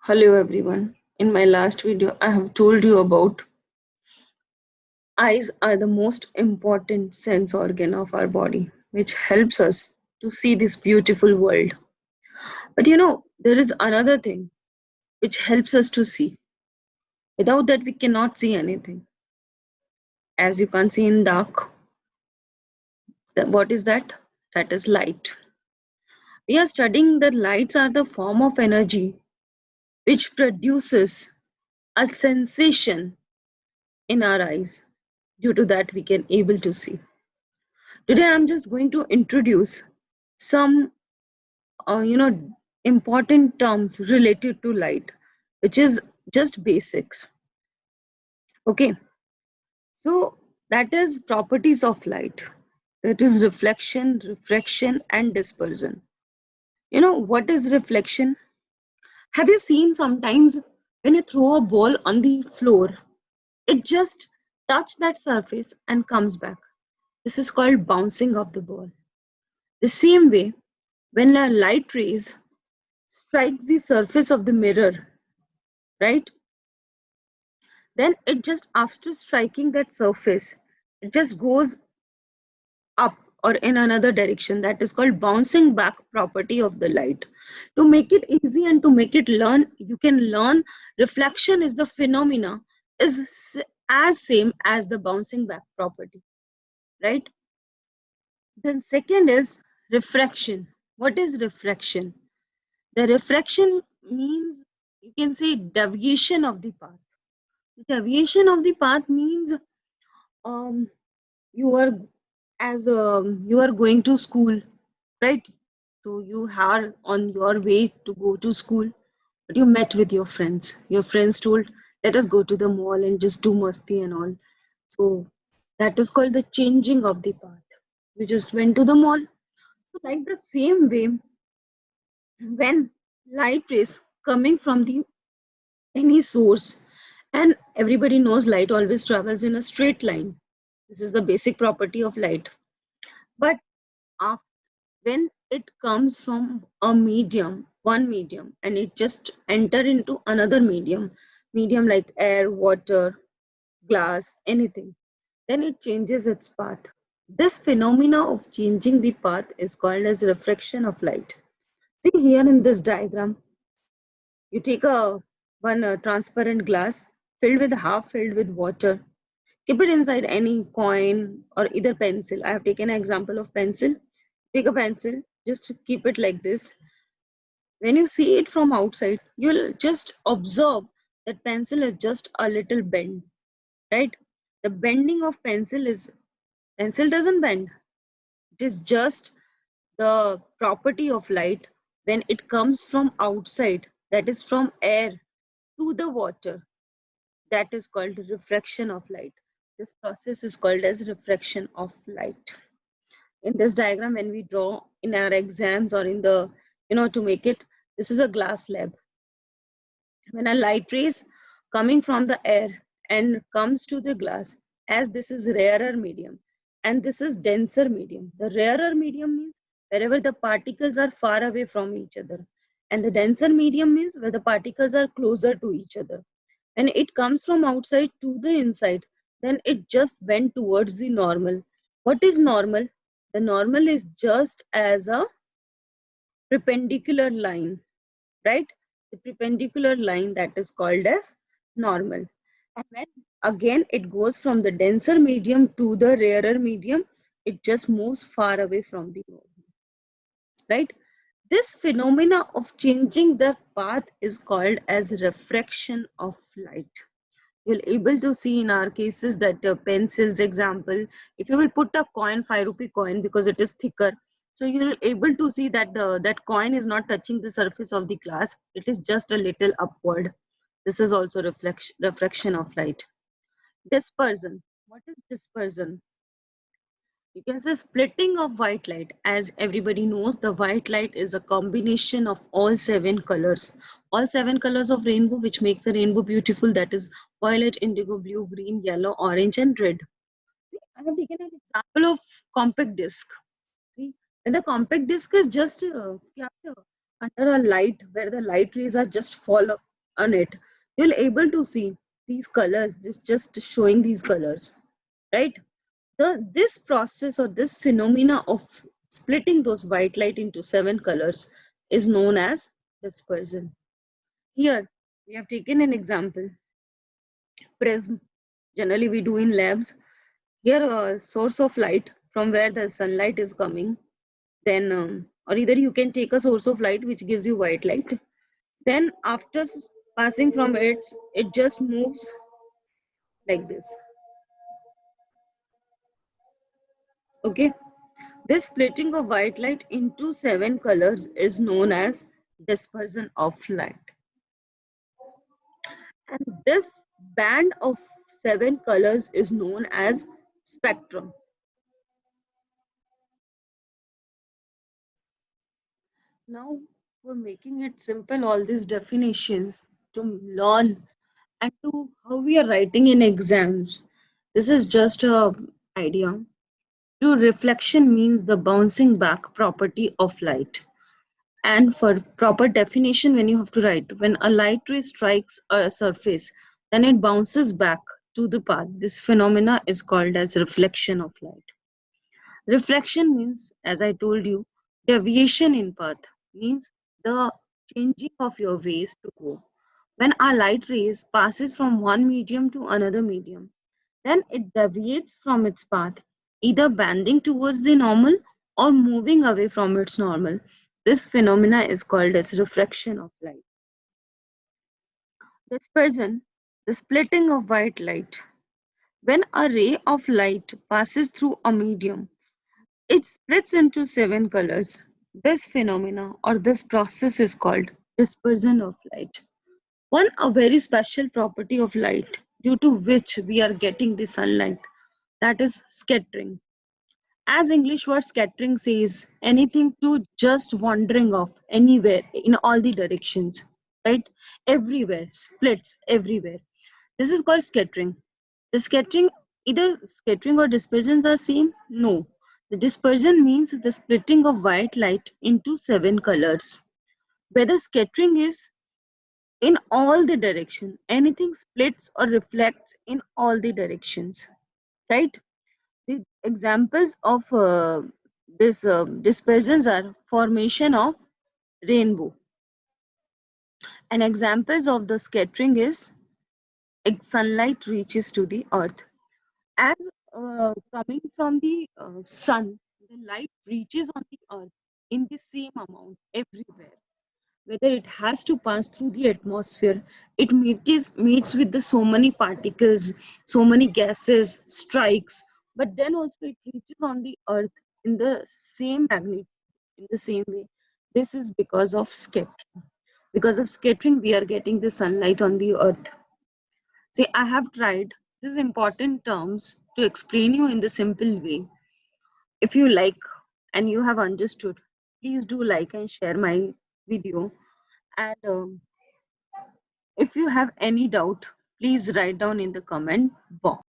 Hello everyone. In my last video, I have told you about eyes are the most important sense organ of our body, which helps us to see this beautiful world. But there is another thing which helps us to see. Without that, we cannot see anything. As you can't see in dark, what is that? That is light. We are studying that lights are the form of energy which produces a sensation in our eyes. Due to that, we can able to see. Today, I'm just going to introduce some, important terms related to light, which is just basics. Okay, so that is properties of light. That is reflection, refraction, and dispersion. What is reflection? Have you seen sometimes when you throw a ball on the floor, it just touch that surface and comes back. This is called bouncing of the ball. The same way, when a light rays strikes the surface of the mirror, right? Then it just after striking that surface, it just goes up or in another direction. That is called bouncing back property of the light. To make it easy and to make it learn, you can learn reflection is the phenomena is as same as the bouncing back property, right? Then second is refraction. What is refraction? The refraction means you can say deviation of the path. Deviation of the path means um, you are you are going to school, right? So you are on your way to go to school, but you met with your friends. Your friends told, "Let us go to the mall and just do masti and all." So that is called the changing of the path. You just went to the mall. So like the same way, when light rays coming from the any source, and everybody knows light always travels in a straight line. This is the basic property of light. But after, when it comes from a medium, one medium, and it just enter into another medium like air, water, glass, anything, then it changes its path. This phenomena of changing the path is called as refraction of light. See here in this diagram, you take a one transparent glass filled with water. Keep it inside any coin or either pencil. I have taken an example of pencil. Take a pencil, just keep it like this. When you see it from outside, you'll just observe that pencil is just a little bend, right? The bending of pencil doesn't bend. It is just the property of light when it comes from outside, that is from air to the water. That is called refraction of light. This process is called as refraction of light. In this diagram, when we draw in our exams or in the, to make it, this is a glass slab. When a light rays coming from the air and comes to the glass, as this is rarer medium and this is denser medium. The rarer medium means wherever the particles are far away from each other, and the denser medium means where the particles are closer to each other. And it comes from outside to the inside, then it just went towards the normal. What is normal? The normal is just as a perpendicular line, right? The perpendicular line, that is called as normal. And when again it goes from the denser medium to the rarer medium, it just moves far away from the normal, right? This phenomena of changing the path is called as refraction of light. You'll able to see in our cases that pencils example, if you will put a coin, 5 rupee coin, because it is thicker, so you're able to see that that coin is not touching the surface of the glass, it is just a little upward. This is also refraction of light. Dispersion. What is dispersion? You can say splitting of white light. As everybody knows, the white light is a combination of all 7 colors. All 7 colors of rainbow, which make the rainbow beautiful. That is violet, indigo, blue, green, yellow, orange, and red. See, I have taken an example of compact disc. See, and the compact disc is just kept under a light where the light rays are just fall on it, you'll able to see these colors, this just showing these colors, right? This process or this phenomena of splitting those white light into 7 colors is known as dispersion. Here we have taken an example, prism. Generally we do in labs. Here a source of light from where the sunlight is coming, then or either you can take a source of light which gives you white light, then after passing from it just moves like this. Okay, this splitting of white light into 7 colors is known as dispersion of light. And this band of 7 colors is known as spectrum. Now, for making it simple, all these definitions to learn and to how we are writing in exams, this is just a idea. To reflection means the bouncing back property of light. And for proper definition, when you have to write, when a light ray strikes a surface, then it bounces back to the path. This phenomena is called as reflection of light. Reflection means, as I told you, deviation in path means the changing of your ways to go. When our light rays passes from one medium to another medium, then it deviates from its path, either bending towards the normal or moving away from its normal. This phenomena is called as refraction of light. Dispersion, the splitting of white light. When a ray of light passes through a medium, it splits into 7 colors. This phenomena or this process is called dispersion of light. One a very special property of light due to which we are getting the sunlight, that is scattering. As English word scattering says, anything to just wandering off anywhere in all the directions, right? Everywhere, splits everywhere. This is called scattering. The scattering, either scattering or dispersions are same? No. The dispersion means the splitting of white light into 7 colors. Whether scattering is in all the direction, anything splits or reflects in all the directions, right? The examples of this dispersions are formation of rainbow, and examples of the scattering is sunlight reaches to the earth. As coming from the sun, the light reaches on the earth in the same amount everywhere. Whether it has to pass through the atmosphere, it meets with the so many particles, so many gases, strikes, but then also it reaches on the earth in the same magnitude, in the same way. This is because of scattering. Because of scattering, we are getting the sunlight on the earth. See, I have tried these important terms to explain you in the simple way. If you like and you have understood, please do like and share my video. And if you have any doubt, please write down in the comment box.